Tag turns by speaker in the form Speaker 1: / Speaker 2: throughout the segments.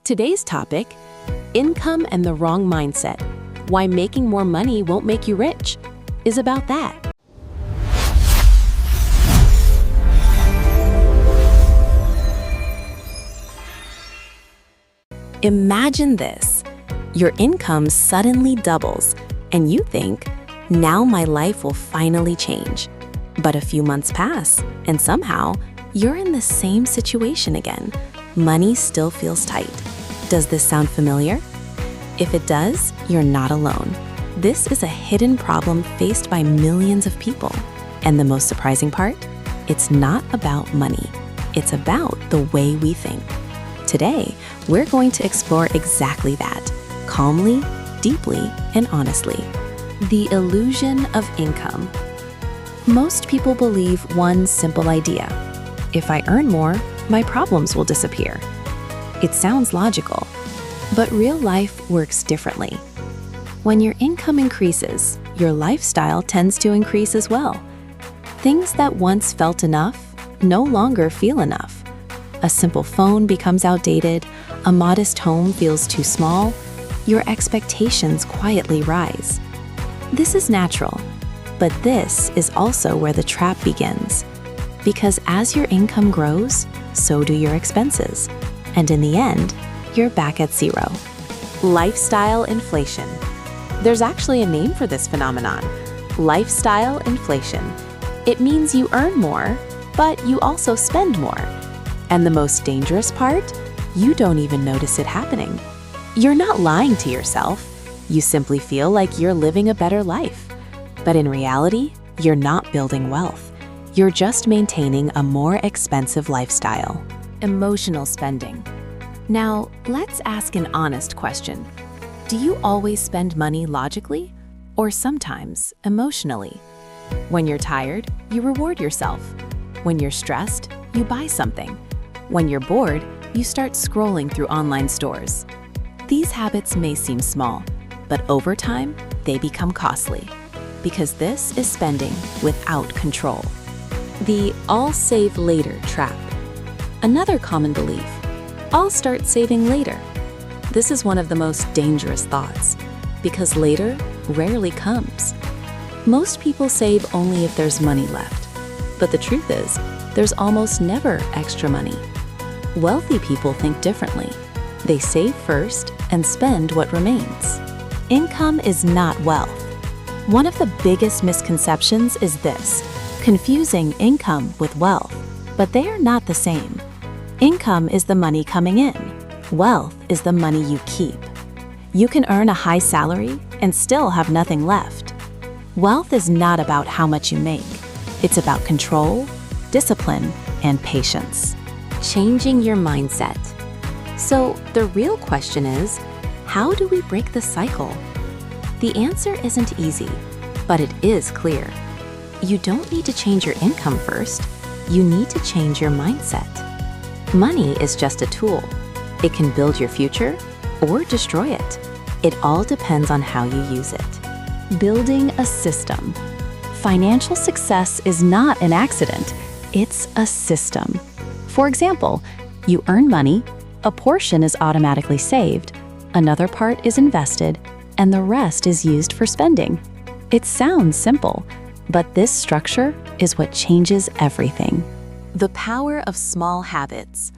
Speaker 1: Today's topic, income and the wrong mindset, why making more money won't make you rich, is about that. Imagine this. Your income suddenly doubles, and you think, now my life will finally change. But a few months pass, and somehow, you're in the same situation again. Money still feels tight. Does this sound familiar? If it does, you're not alone. This is a hidden problem faced by millions of people. And the most surprising part? It's not about money. It's about the way we think. Today, we're going to explore exactly that, calmly, deeply, and honestly. The illusion of income. Most people believe one simple idea. If I earn more, my problems will disappear. It sounds logical, but real life works differently. When your income increases, your lifestyle tends to increase as well. Things that once felt enough no longer feel enough. A simple phone becomes outdated, a modest home feels too small, your expectations quietly rise. This is natural, but this is also where the trap begins. Because as your income grows, so do your expenses. And in the end, you're back at zero. Lifestyle inflation. There's actually a name for this phenomenon, lifestyle inflation. It means you earn more, but you also spend more. And the most dangerous part, you don't even notice it happening. You're not lying to yourself. You simply feel like you're living a better life. But in reality, you're not building wealth. You're just maintaining a more expensive lifestyle. Emotional spending. Now, let's ask an honest question. Do you always spend money logically, or sometimes emotionally? When you're tired, you reward yourself. When you're stressed, you buy something. When you're bored, you start scrolling through online stores. These habits may seem small, but over time, they become costly. Because this is spending without control. The "I'll save later" trap. Another common belief, I'll start saving later. This is one of the most dangerous thoughts, because later rarely comes. Most people save only if there's money left. But the truth is, there's almost never extra money. Wealthy people think differently. They save first and spend what remains. Income is not wealth. One of the biggest misconceptions is this, confusing income with wealth, but they are not the same. Income is the money coming in. Wealth is the money you keep. You can earn a high salary and still have nothing left. Wealth is not about how much you make. It's about control, discipline, and patience. Changing your mindset. So the real question is, how do we break the cycle? The answer isn't easy, but it is clear. You don't need to change your income first. You need to change your mindset. Money is just a tool. It can build your future or destroy it. It all depends on how you use it. Building a system. Financial success is not an accident. It's a system. For example, you earn money, a portion is automatically saved, another part is invested, and the rest is used for spending. It sounds simple, but this structure is what changes everything. The power of small habits.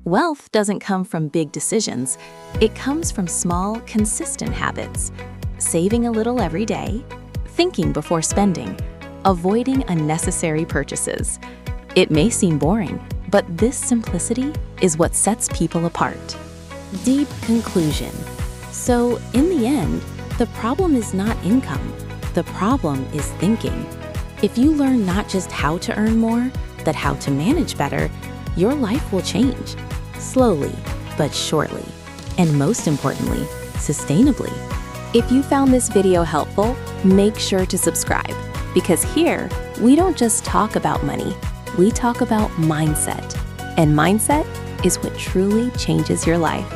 Speaker 1: Wealth doesn't come from big decisions. It comes from small, consistent habits. Saving a little every day, thinking before spending, avoiding unnecessary purchases. It may seem boring, but this simplicity is what sets people apart. Deep conclusion. So, in the end, the problem is not income. The problem is thinking. If you learn not just how to earn more, but how to manage better, your life will change. Slowly, but surely. And most importantly, sustainably. If you found this video helpful, make sure to subscribe. Because here, we don't just talk about money, we talk about mindset. And mindset is what truly changes your life.